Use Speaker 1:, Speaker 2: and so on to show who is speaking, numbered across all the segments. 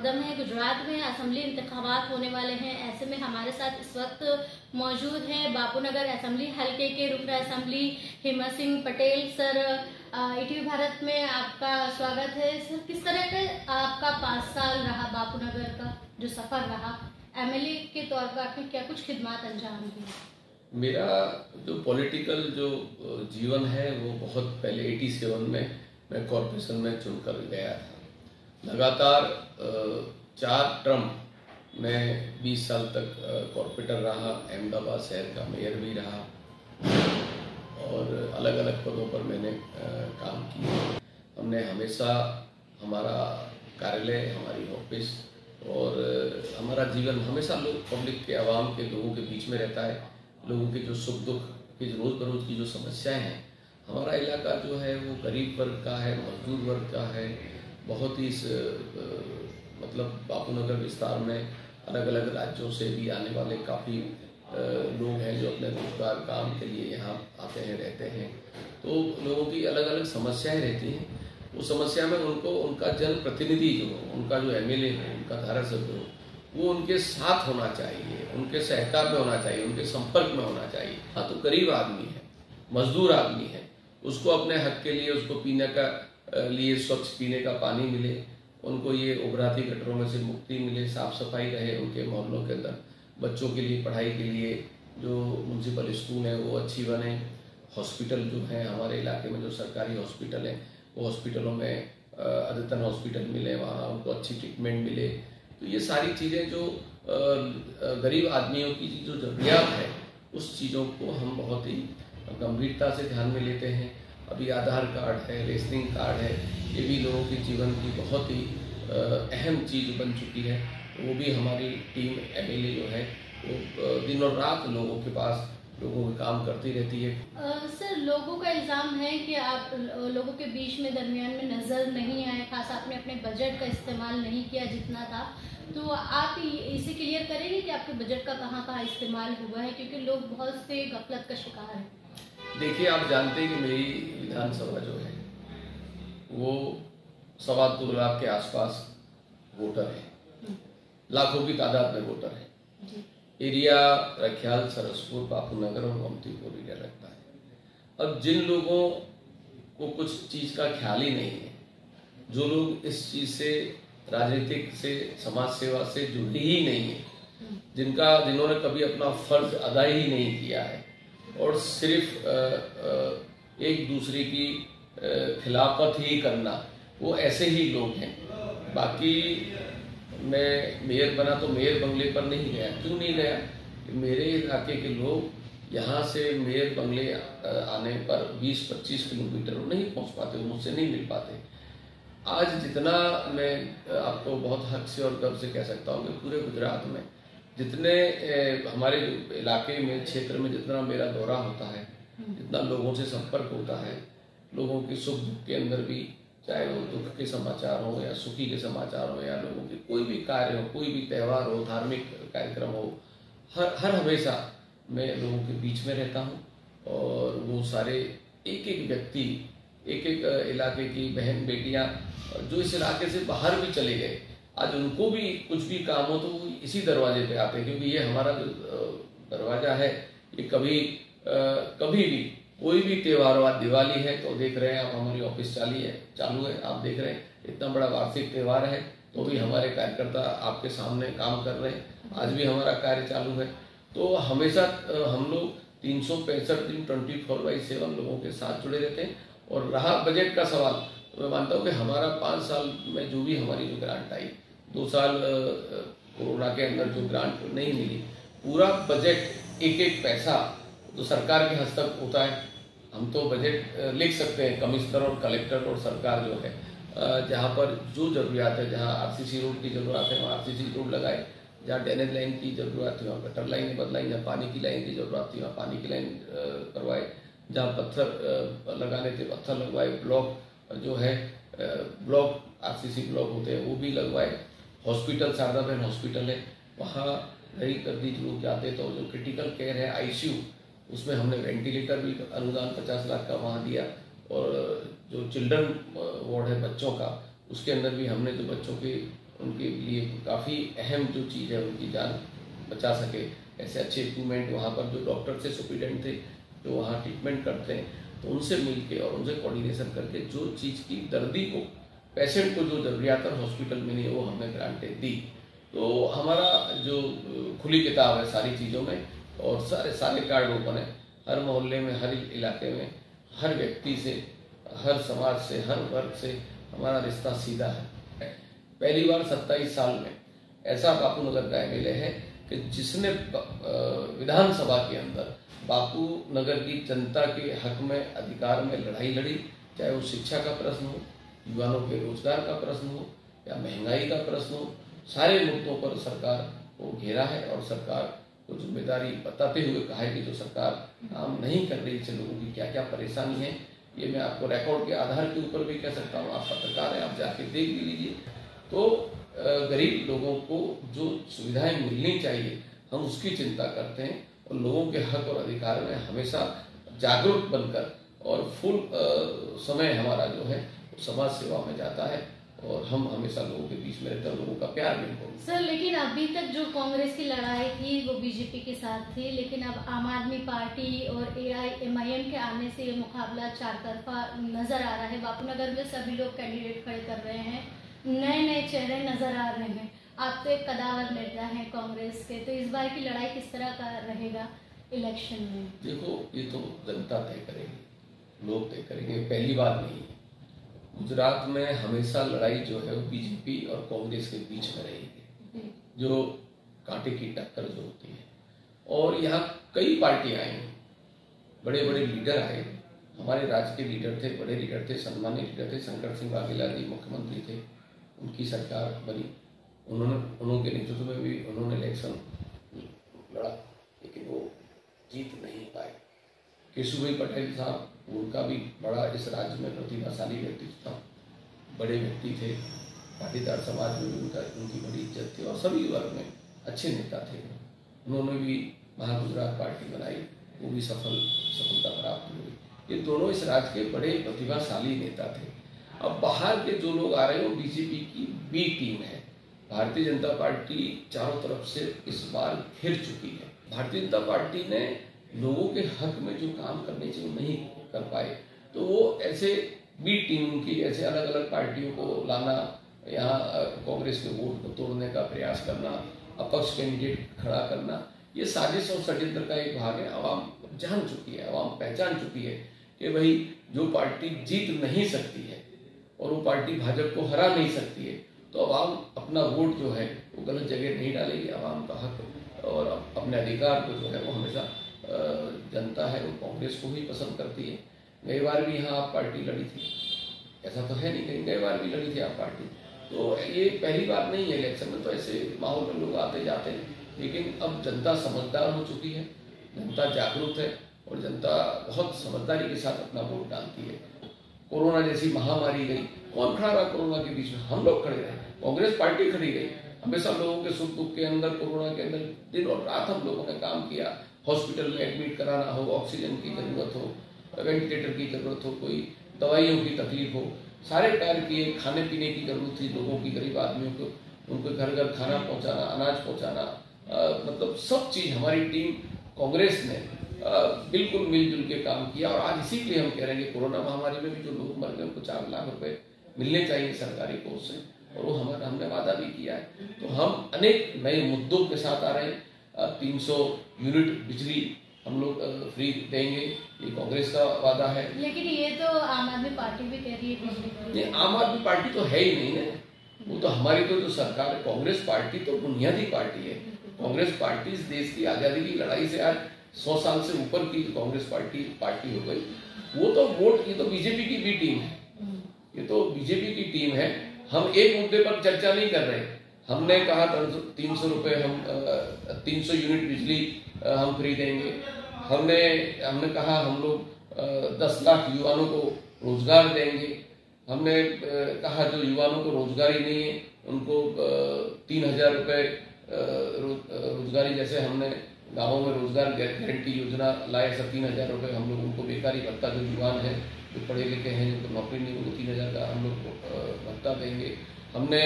Speaker 1: दौड़दम है। गुजरात में असेंबली इंतखाबात होने वाले हैं, ऐसे में हमारे साथ इस वक्त मौजूद हैं बापूनगर असेंबली हल्के के रुकन असेंबली हिम्मत सिंह पटेल। सर, ईटीवी भारत में आपका स्वागत है। सर, किस तरह का आपका 5 साल रहा बापूनगर का जो सफर रहा, एमएलए के तौर पर आपने क्या कुछ खिदमत अंजाम दी?
Speaker 2: मेरा जो पॉलिटिकल जो जीवन है वो बहुत पहले 87 में मैं कॉरपोरेशन में चुनकर गया था। लगातार 4 टर्म मैं 20 साल तक कॉरपोरेटर रहा, अहमदाबाद शहर का मेयर भी रहा और अलग अलग पदों पर मैंने काम किया। हमने हमेशा हमारा कार्यालय, हमारी ऑफिस और हमारा जीवन हमेशा लोग पब्लिक के, आवाम के, लोगों के बीच में रहता है। लोगों के जो सुख दुख की रोज़ बरोज़ की जो समस्याएं हैं, हमारा इलाका जो है वो गरीब वर्ग का है, मजदूर वर्ग का है। बहुत ही मतलब बापूनगर विस्तार में अलग अलग राज्यों से भी आने वाले काफ़ी लोग हैं जो अपने रोजगार काम के लिए यहाँ आते हैं, रहते हैं। तो लोगों की अलग अलग समस्याएं रहती हैं। उस समस्या में उनको उनका जनप्रतिनिधि जो, उनका जो एमएलए हो, उनका धारासभ्य हो, वो उनके साथ होना चाहिए, उनके सहकार में होना चाहिए, उनके संपर्क में होना चाहिए। हाँ, तो गरीब आदमी है, मजदूर आदमी है, उसको अपने हक के लिए, उसको पीने का लिए स्वच्छ पीने का पानी मिले, उनको ये उभराती गटरों में से मुक्ति मिले, साफ सफाई रहे उनके मोहल्लों के अंदर, बच्चों के लिए पढ़ाई के लिए जो म्यूनसिपल स्कूल है वो अच्छी बने, हॉस्पिटल जो है हमारे इलाके में जो सरकारी हॉस्पिटल है वो हॉस्पिटलों में अद्यतन हॉस्पिटल मिले, वहाँ उनको अच्छी ट्रीटमेंट मिले। तो ये सारी चीज़ें जो गरीब आदमियों की जो ज़रूरियात है उस चीज़ों को हम बहुत ही गंभीरता से ध्यान में लेते हैं। अभी आधार कार्ड है, रेशनिंग कार्ड है, ये भी लोगों के जीवन की बहुत ही अहम चीज़ बन चुकी है। वो भी हमारी टीम एमएलए जो है वो दिन और रात लोगों के पास, लोगों का काम करती रहती है।
Speaker 1: सर, लोगों का इल्ज़ाम है कि आप लोगों के बीच में दरमियान में नज़र नहीं आए, खास आपने अपने बजट का इस्तेमाल नहीं किया जितना था। तो आप इसे क्लियर करेंगे कि आपके बजट का कहाँ कहाँ इस्तेमाल हुआ है, क्योंकि लोग बहुत से गफलत का शिकार हैं।
Speaker 2: देखिए, आप जानते हैं कि मेरी विधानसभा जो है वो 2.25 लाख के आसपास वोटर है, लाखों की तादाद में वोटर है। एरिया रखियाल, सरसपुर, बापूनगर और गोमतीपुर एरिया लगता है। अब जिन लोगों को कुछ चीज़ का ख्याल ही नहीं है, जो लोग इस चीज़ से, राजनीतिक से, समाज सेवा से जुड़े ही नहीं है, जिन्होंने कभी अपना फर्ज अदा ही नहीं किया है और सिर्फ एक दूसरे की खिलाफत ही करना, वो ऐसे ही लोग हैं। बाकी मैं मेयर बना तो मेयर बंगले पर नहीं गया। क्यों नहीं गया? मेरे इलाके के लोग यहाँ से मेयर बंगले आने पर 20-25 किलोमीटर नहीं पहुँच पाते, मुझसे नहीं मिल पाते। आज जितना मैं आपको बहुत हक से और गर्व से कह सकता हूँ कि पूरे गुजरात में जितने हमारे इलाके में, क्षेत्र में जितना मेरा दौरा होता है, जितना लोगों से संपर्क होता है, लोगों के सुख दुख के अंदर भी, चाहे वो दुख के समाचार हो या सुखी के समाचार हो या लोगों के कोई भी कार्य हो, कोई भी त्यौहार हो, धार्मिक कार्यक्रम हो, हर हमेशा मैं लोगों के बीच में रहता हूँ। और वो सारे एक एक व्यक्ति, एक एक इलाके की बहन बेटियाँ जो इस इलाके से बाहर भी चले गए, आज उनको भी कुछ भी काम हो तो वो इसी दरवाजे पे आते हैं, क्योंकि ये हमारा जो दरवाजा है ये कभी भी कोई भी त्यौहार हो, दिवाली है तो देख रहे हैं आप हमारी ऑफिस चालू है, आप देख रहे हैं इतना बड़ा वार्षिक त्यौहार है तो भी हमारे कार्यकर्ता आपके सामने काम कर रहे हैं। आज भी हमारा कार्य चालू है। तो हमेशा हम लोग 365 दिन 24/7 लोगों के साथ जुड़े रहते हैं। और रहा बजट का सवाल, तो मैं मानता हूँ कि हमारा 5 साल में जो भी हमारी जो ग्रांट आई, 2 साल कोरोना के अंदर जो ग्रांट नहीं मिली, पूरा बजट एक एक पैसा तो सरकार के हस्तक होता है। हम तो बजट लिख सकते हैं, कमिश्नर और कलेक्टर और सरकार जो है जहाँ पर जो जरूरियात है, जहाँ आरसीसी रोड की जरूरत है वहाँ आरसीसी रोड लगाए, जहाँ ड्रेनेज लाइन की जरूरत थी वहाँ गटर लाइनें बदलाई, जहाँ पानी की लाइन की जरूरत थी वहाँ पानी की लाइन करवाए, जहाँ पत्थर लगाने थे पत्थर लगवाए, ब्लॉक जो है ब्लॉक आरसीसी ब्लॉक होते हैं वो भी लगवाए। हॉस्पिटल, शारदा बहन हॉस्पिटल है, वहाँ गरीब दर्दी लोग जाते तो जो क्रिटिकल केयर है आईसीयू, उसमें हमने वेंटिलेटर भी अनुदान 50 लाख का वहाँ दिया। और जो चिल्ड्रन वार्ड है बच्चों का, उसके अंदर भी हमने जो बच्चों की उनके लिए काफ़ी अहम जो चीज़ है उनकी जान बचा सके, ऐसे अच्छे इक्विपमेंट वहाँ पर जो डॉक्टर थे, सुपरिटेंडेंट थे जो वहाँ ट्रीटमेंट करते हैं, तो उनसे मिलके और उनसे कोऑर्डिनेशन करके जो चीज़ की दर्दी को, पेशेंट को जो ज़रूरियात हॉस्पिटल में नहीं है वो हमने ग्रांटेड दी। तो हमारा जो खुली किताब है सारी चीज़ों में, और सारे कार्ड ओपन है। हर मोहल्ले में, हर इलाके में, हर व्यक्ति से, हर समाज से, हर वर्ग से हमारा रिश्ता सीधा है। पहली बार 27 साल में ऐसा बापू नगर का एमएलए है कि जिसने विधानसभा के अंदर बापू नगर की जनता के हक में, अधिकार में लड़ाई लड़ी, चाहे वो शिक्षा का प्रश्न हो, युवाओं के रोजगार का प्रश्न हो या महंगाई का प्रश्न हो, सारे मुद्दों पर सरकार को घेरा है और सरकार को जिम्मेदारी बताते हुए कहा है कि जो सरकार काम नहीं कर रही, इससे लोगों की क्या क्या परेशानी है, ये मैं आपको रिकॉर्ड के आधार के ऊपर भी कह सकता हूँ। आप पत्रकार हैं, आप जाके देख भी लीजिए। तो गरीब लोगों को जो सुविधाएं मिलनी चाहिए हम उसकी चिंता करते हैं, और लोगों के हक और अधिकार में हमेशा जागरूक बनकर और फुल समय हमारा जो है समाज सेवा में जाता है, और हम हमेशा लोगों के बीच में रहकर लोगों का प्यार भी हो।
Speaker 1: सर, लेकिन अभी तक जो कांग्रेस की लड़ाई थी वो बीजेपी के साथ थी, लेकिन अब आम आदमी पार्टी और AIMIM के आने से ये मुकाबला चार तरफा नजर आ रहा है। बापू नगर में सभी लोग कैंडिडेट खड़े कर रहे हैं, नए नए चेहरे नजर आ रहे हैं। आप तो एक कदावर नेता हैं कांग्रेस के, तो इस बार की लड़ाई किस तरह का रहेगा इलेक्शन में?
Speaker 2: देखो, ये तो जनता तय करेगी, लोग तय करेंगे, पहली बार नहीं। गुजरात में हमेशा लड़ाई जो है वो बीजेपी और कांग्रेस के बीच में रहेगी, जो कांटे की टक्कर जो होती है। और यहाँ कई पार्टियां आई, बड़े बड़े लीडर आए, हमारे राज्य के लीडर थे, बड़े लीडर थे, सम्मानित लीडर थे। शंकर सिंह वाघेला जी मुख्यमंत्री थे, उनकी सरकार बनी, उन्होंने नेतृत्व में भी उन्होंने इलेक्शन लड़ा, लेकिन वो जीत नहीं पाए। केशुभाई पटेल साहब, उनका भी बड़ा इस राज्य में प्रतिभाशाली व्यक्तित्व था, बड़े व्यक्ति थे, पाटीदार समाज में भी उनकी बड़ी इज्जत थी और सभी वर्ग में अच्छे नेता थे। उन्होंने भी महागुजरात पार्टी बनाई, वो भी सफलता प्राप्त हुई। ये दोनों इस राज्य के बड़े प्रतिभाशाली नेता थे। अब बाहर के जो लोग आ रहे हैं वो बीजेपी की बी टीम है। भारतीय जनता पार्टी चारों तरफ से इस बार घिर चुकी है। भारतीय जनता पार्टी ने लोगों के हक में जो काम करने चाहिए नहीं कर पाए, तो वो ऐसे बी टीम की ऐसे अलग अलग पार्टियों को लाना, यहाँ कांग्रेस के वोट को तोड़ने का प्रयास करना, अपक्ष कैंडिडेट खड़ा करना, ये साजिश और षड्यंत्र का एक भाग है। आवाम जान चुकी है, आवाम पहचान चुकी है कि भाई जो पार्टी जीत नहीं सकती है और वो पार्टी भाजपा को हरा नहीं सकती है, तो आवाम अपना वोट जो है वो गलत जगह नहीं डालेगी। आवाम का हक और अपने अधिकार को जो है वो हमेशा जनता है वो कांग्रेस को ही पसंद करती है। गई बार भी यहाँ आप पार्टी लड़ी थी, ऐसा तो है नहीं, कहीं गई बार भी लड़ी थी आप पार्टी, तो ये पहली बार नहीं है। इलेक्शन में तो ऐसे माहौल में लोग आते जाते हैं, लेकिन अब जनता समझदार हो चुकी है, जनता जागरूक है और जनता बहुत समझदारी के साथ अपना वोट डालती है। कोरोना जैसी महामारी गई, कौन खड़ा रहा कोरोना के बीच में? हम लोग खड़े रहे, कांग्रेस पार्टी खड़ी रही, हमेशा लोगों के सुख दुख के अंदर, कोरोना के अंदर दिन और रात हम लोगों ने काम किया। हॉस्पिटल में एडमिट कराना हो, ऑक्सीजन की जरूरत हो, वेंटिलेटर की जरूरत हो, कोई दवाइयों की तकलीफ हो, सारे कार्य किए। खाने पीने की जरूरत थी लोगों की, गरीब आदमियों को, उनको घर घर खाना पहुंचाना, अनाज पहुंचाना, मतलब सब चीज हमारी टीम कांग्रेस ने बिल्कुल मिलजुल के काम किया। और आज इसी के लिए हम कह रहे हैं कि कोरोना महामारी में भी जो लोग मर गए उनको 4 लाख रुपए मिलने चाहिए सरकारी कोष से, और वो हमने वादा भी किया है। तो हम अनेक नए मुद्दों के साथ आ रहे हैं। 300 यूनिट बिजली हम लोग फ्री देंगे, ये कांग्रेस का वादा है।
Speaker 1: लेकिन ये तो आम आदमी पार्टी भी कह रही है बिजली।
Speaker 2: नहीं, आम आदमी पार्टी तो है ही नहीं है, वो तो हमारी तो जो सरकार है, कांग्रेस पार्टी तो बुनियादी पार्टी है। कांग्रेस पार्टी इस देश की आजादी की लड़ाई से आज 100 साल से ऊपर की कांग्रेस पार्टी हो गई। वो तो वोट, ये तो बीजेपी की भी टीम है, ये तो बीजेपी की टीम है। हम एक मुद्दे पर चर्चा नहीं कर रहे। हमने कहा 300 रुपए, हम 300 यूनिट बिजली हम फ्री देंगे। हमने कहा हम लोग 10 लाख युवाओं को रोजगार देंगे। हमने कहा जो युवाओं को रोजगारी नहीं है उनको 3000 रुपए रोजगारी, जैसे हमने गाँवों में रोजगार गारंटी योजना लाए, 3000 रुपए हम लोग उनको बेकारी भत्ता, जो युवान है, जो पढ़े लिखे हैं, जिनको नौकरी नहीं, उनको 3000 का हम लोग भत्ता देंगे। हमने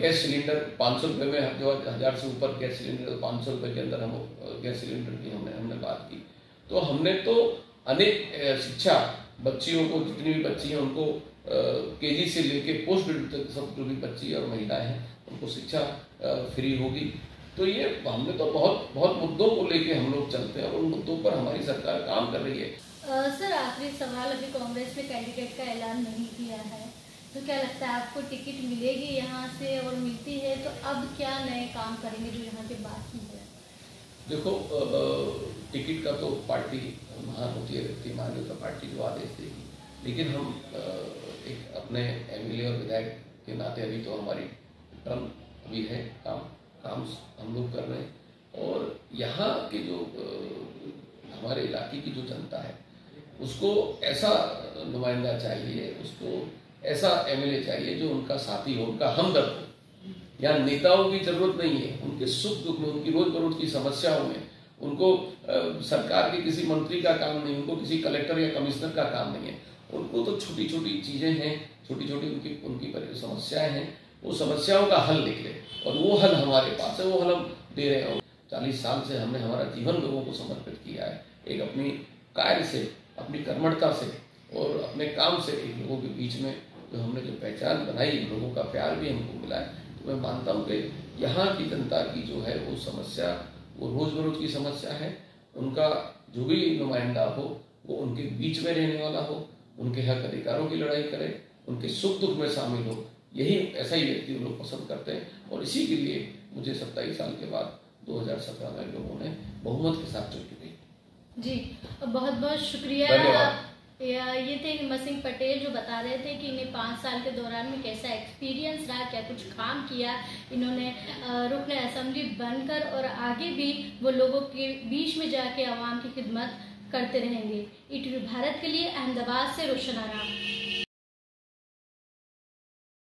Speaker 2: गैस सिलेंडर 500 रुपये में, जो 1000 से ऊपर गैस सिलेंडर 500 रुपये के अंदर हम गैस सिलेंडर की हमने बात की। तो हमने तो अनेक शिक्षा बच्चियों को, जितनी भी बच्ची हैं उनको केजी से लेके पोस्ट ग्रेजुएट तक सब जो भी बच्ची और महिलाएं हैं उनको शिक्षा फ्री होगी। तो ये हमने तो बहुत बहुत मुद्दों को लेके हम लोग चलते हैं और उन मुद्दों पर हमारी सरकार काम कर रही है।
Speaker 1: सर आखिरी सवाल, अभी कांग्रेस ने कैंडिडेट का ऐलान नहीं किया है, तो क्या लगता है आपको टिकट मिलेगी यहाँ से, और मिलती है तो अब क्या नए काम करेंगे जो यहाँ पे बाकी है?
Speaker 2: देखो, टिकट का तो पार्टी महान होती है, व्यक्ति महान होता, पार्टी जो आदेश देगी। लेकिन हम एक अपने एमएलए और विधायक के नाते अभी तो हमारी टर्म अभी है, काम हम लोग कर रहे हैं। और यहाँ के जो हमारे इलाके की जो जनता है उसको ऐसा नुमाइंदा चाहिए, उसको ऐसा एमएलए चाहिए जो उनका साथी हो, उनका हमदर्द हो। यहाँ नेताओं की जरूरत नहीं है, उनके सुख दुख में, उनकी रोज बरोज की समस्याओं में उनको सरकार के किसी मंत्री का काम नहीं, उनको किसी कलेक्टर या कमिश्नर का काम नहीं है। उनको तो छोटी छोटी चीजें हैं, छोटी छोटी उनकी समस्याएं हैं, वो समस्याओं का हल निकले, और वो हल हमारे पास है, वो हल हम दे रहे हैं। 40 साल से हमने हमारा जीवन लोगों को समर्पित किया है, एक अपनी कार्य से, अपनी कर्मठता से और अपने काम से एक लोगों के बीच में जो हमने जो पहचान बनाई, लोगों का प्यार भी हमको मिला है। तो मैं मानता हूँ कि यहाँ की जनता की जो है वो समस्या, वो रोज बरोज की समस्या है। उनका जो भी नुमाइंदा हो वो उनके बीच में रहने वाला हो, उनके हक अधिकारों की लड़ाई करे, उनके सुख दुख में शामिल हो, यही ऐसा ही व्यक्ति लोग पसंद करते हैं। और इसी के लिए मुझे 27 साल के बाद 2017 में लोगों ने बहुमत के साथ चुन चुकी।
Speaker 1: जी, बहुत बहुत शुक्रिया। ये थे हिम्मत सिंह पटेल जो बता रहे थे कि इन्हें 5 साल के दौरान में कैसा एक्सपीरियंस रहा, क्या कुछ काम किया इन्होंने रुकन असेंबली बनकर, और आगे भी वो लोगों के बीच में जाके आवाम की खिदमत करते रहेंगे। ईटीवी भारत के लिए अहमदाबाद से रोशन आराम।